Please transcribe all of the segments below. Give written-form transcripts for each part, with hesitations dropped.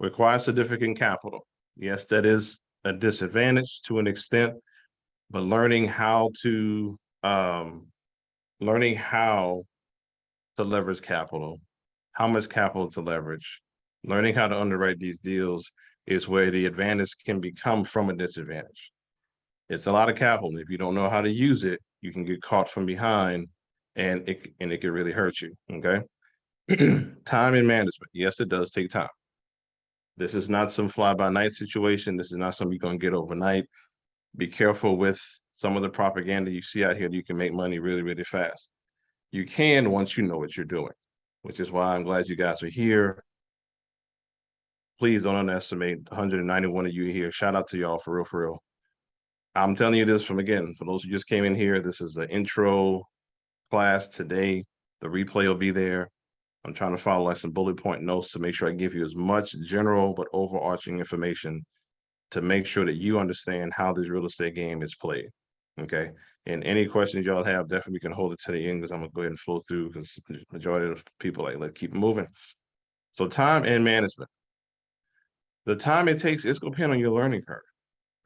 requires significant capital. Yes, that is a disadvantage to an extent, but learning how to leverage capital, how much capital to leverage, learning how to underwrite these deals is where the advantage can become from a disadvantage. It's a lot of capital. If you don't know how to use it, you can get caught from behind and it can really hurt you. Okay. Time and management. Yes, it does take time. This is not some fly-by-night situation. This is not something you're going to get overnight. Be careful with some of the propaganda you see out here. You can make money really, really fast. You can once you know what you're doing, which is why I'm glad you guys are here. Please don't underestimate 191 of you here. Shout out to y'all for real, for real. I'm telling you this for those who just came in here, this is the intro class today. The replay will be there. I'm trying to follow like some bullet point notes to make sure I give you as much general but overarching information to make sure that you understand how this real estate game is played. Okay. And any questions y'all have, definitely we can hold it to the end because I'm gonna go ahead and flow through because the majority of people like, let's keep moving. So time and management. The time it takes is gonna depend on your learning curve,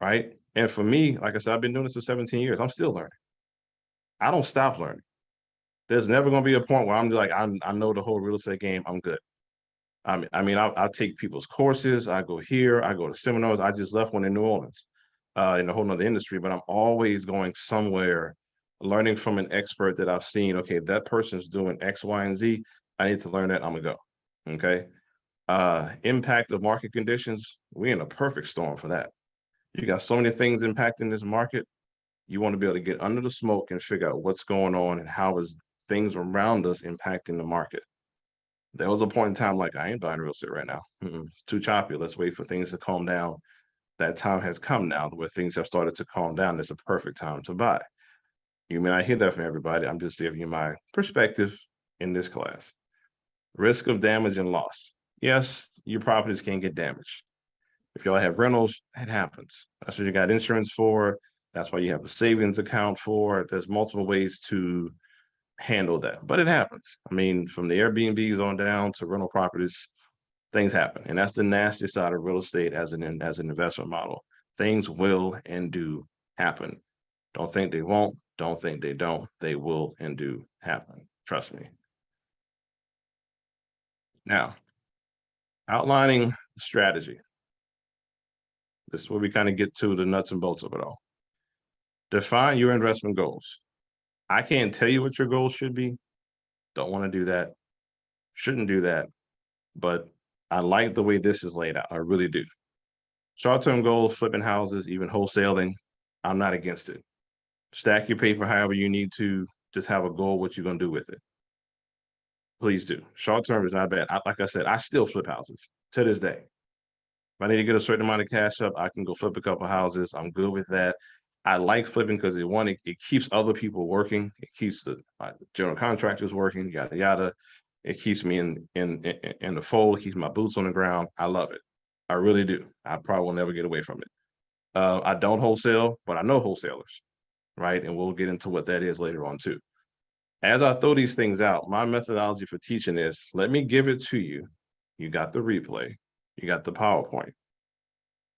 right? And for me, like I said, I've been doing this for 17 years. I'm still learning. I don't stop learning. There's never gonna be a point where I'm like, I know the whole real estate game. I'm good. I'll take people's courses. I go here. I go to seminars. I just left one in New Orleans, in a whole nother industry. But I'm always going somewhere, learning from an expert that I've seen. Okay, that person's doing X, Y, and Z. I need to learn that. I'm gonna go. Okay. Impact of market conditions. We're in a perfect storm for that. You got so many things impacting this market. You want to be able to get under the smoke and figure out what's going on and how is things around us impacting the market. There was a point in time like, I ain't buying real estate right now. It's too choppy. Let's wait for things to calm down. That time has come now where things have started to calm down. It's a perfect time to buy. You may not hear that from everybody. I'm just giving you my perspective in this class. Risk of damage and loss. Yes, your properties can get damaged. If y'all have rentals, that happens. That's what you got insurance for. That's why you have a savings account for. There's multiple ways to handle that, but it happens. I mean, from the Airbnbs on down to rental properties, things happen, and that's the nasty side of real estate as an investment model. Things will and do happen. Don't think they won't. Don't think they don't. They will and do happen. Trust me. Now, outlining strategy. This is where we kind of get to the nuts and bolts of it all. Define your investment goals. I can't tell you what your goals should be. Don't want to do that. Shouldn't do that. But I like the way this is laid out. I really do. Short-term goals, flipping houses, even wholesaling. I'm not against it. Stack your paper however you need to. Just have a goal, what you're going to do with it. Please do. Short-term is not bad. Like I said, I still flip houses to this day. If I need to get a certain amount of cash up, I can go flip a couple houses. I'm good with that. I like flipping because it keeps other people working. It keeps the general contractors working, yada, yada. It keeps me in the fold, keeps my boots on the ground. I love it. I really do. I probably will never get away from it. I don't wholesale, but I know wholesalers, right? And we'll get into what that is later on too. As I throw these things out, my methodology for teaching is, let me give it to you. You got the replay. You got the PowerPoint.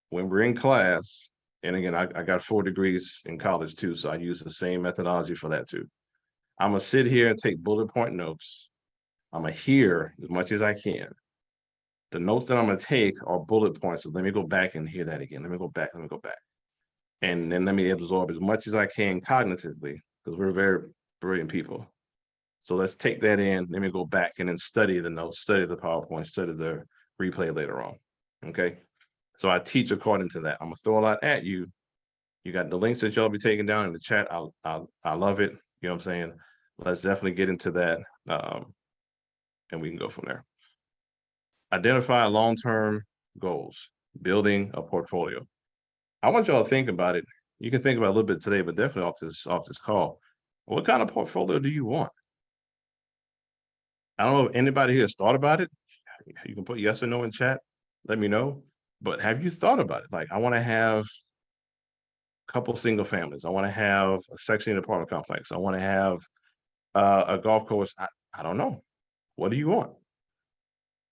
When we're in class, and again, I got 4 degrees in college too, so I use the same methodology for that too. I'm gonna sit here and take bullet point notes. I'm gonna hear as much as I can. The notes that I'm gonna take are bullet points. So let me go back and hear that again. Let me go back. And then let me absorb as much as I can cognitively, because we're very brilliant people. So let's take that in. Let me go back and then study the notes, study the PowerPoint, study the replay later on. Okay. So I teach according to that. I'm gonna throw a lot at you. You got the links that y'all be taking down in the chat. I love it. You know what I'm saying? Let's definitely get into that. And we can go from there. Identify long-term goals, building a portfolio. I want y'all to think about it. You can think about it a little bit today, but definitely off this call. What kind of portfolio do you want? I don't know if anybody here has thought about it. You can put yes or no in chat. Let me know. But have you thought about it? Like, I want to have a couple single families. I want to have a section in the apartment complex. I want to have a golf course. I don't know. What do you want?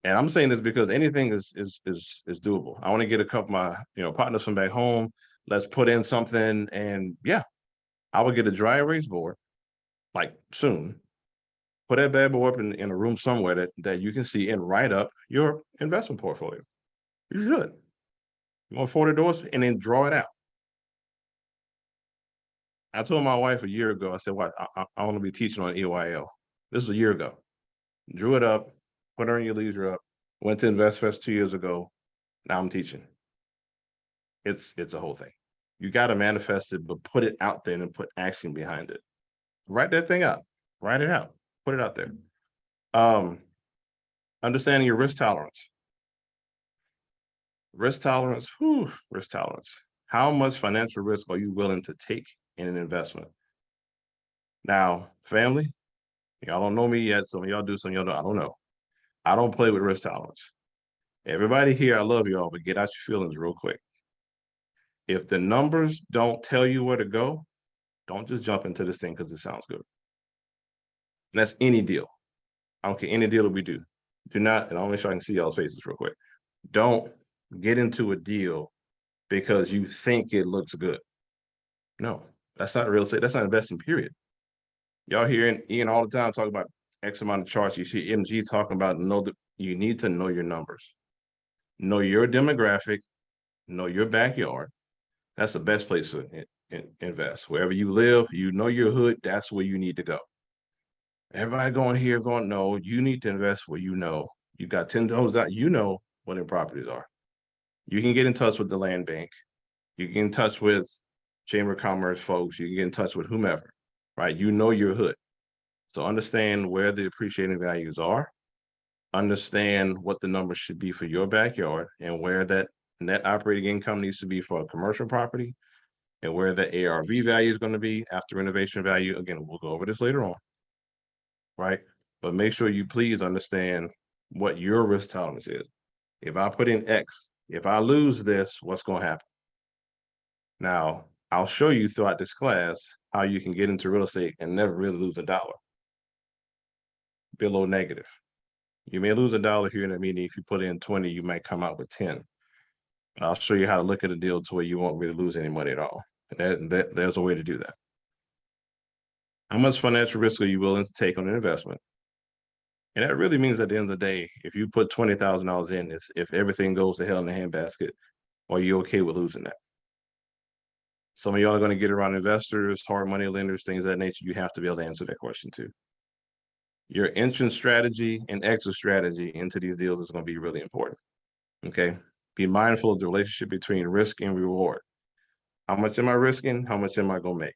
And I'm saying this because anything is doable. I want to get a couple of my partners from back home. Let's put in something, and yeah, I would get a dry erase board like soon. Put that bad boy up in a room somewhere that you can see and write up your investment portfolio. You should. You want 40 doors and then draw it out. I told my wife a year ago, I said, what, I want to be teaching on EYL. This was a year ago. Drew it up, put her in your leisure up, went to InvestFest 2 years ago. Now I'm teaching. It's a whole thing. You got to manifest it, but put it out there and put action behind it. Write that thing up. Write it out. Put it out there. Understanding your risk tolerance. Risk tolerance, risk tolerance. How much financial risk are you willing to take in an investment? Now, family, y'all don't know me yet. Some of y'all do, some of y'all don't. I don't know. I don't play with risk tolerance. Everybody here, I love y'all, but get out your feelings real quick. If the numbers don't tell you where to go, don't just jump into this thing because it sounds good. And that's any deal. I don't care any deal that we do. Do not, and I'll make sure I can see y'all's faces real quick. Don't get into a deal because you think it looks good. No, that's not real estate. That's not investing, period. Y'all hearing Ian all the time talking about X amount of charts. You see MG talking about you need to know your numbers. Know your demographic, know your backyard. That's the best place to invest. Wherever you live, you know your hood, that's where you need to go. Everybody going here going, no, you need to invest where you know. You got 10 homes out, you know what their properties are. You can get in touch with the land bank. You can get in touch with Chamber of Commerce folks. You can get in touch with whomever, right? You know your hood. So understand where the appreciating values are. Understand what the numbers should be for your backyard and where that net operating income needs to be for a commercial property and where the ARV value is going to be after renovation value. Again, we'll go over this later on, right? But make sure you please understand what your risk tolerance is. If I put in X, if I lose this, what's going to happen? Now, I'll show you throughout this class how you can get into real estate and never really lose a dollar. Below negative. You may lose a dollar here in a meeting. If you put in 20, you might come out with 10. I'll show you how to look at a deal to where you won't really lose any money at all. And there's a way to do that. How much financial risk are you willing to take on an investment? And that really means at the end of the day, if you put $20,000 in, if everything goes to hell in the handbasket, are you okay with losing that? Some of y'all are going to get around investors, hard money lenders, things of that nature. You have to be able to answer that question too. Your entrance strategy and exit strategy into these deals is going to be really important. Okay. Be mindful of the relationship between risk and reward. How much am I risking? How much am I going to make?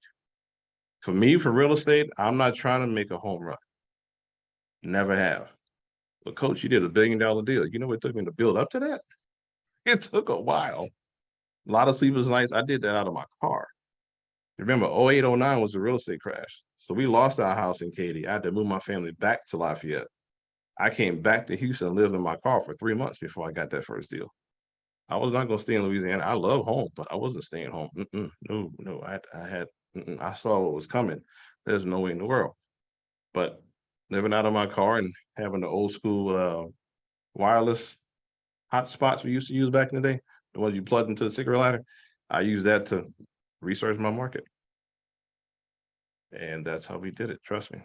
For me, for real estate, I'm not trying to make a home run. Never have. But coach, you did $1 billion deal. You know what it took me to build up to that? It took a while. A lot of sleepless nights. I did that out of my car. Remember, 08, 09 was a real estate crash. So we lost our house in Katy. I had to move my family back to Lafayette. I came back to Houston and lived in my car for 3 months before I got that first deal. I was not going to stay in Louisiana. I love home, but I wasn't staying home. No. I saw what was coming. There's no way in the world. But living out of my car and having the old school wireless hotspots we used to use back in the day, the ones you plugged into the cigarette lighter, I use that to research my market. And that's how we did it. Trust me.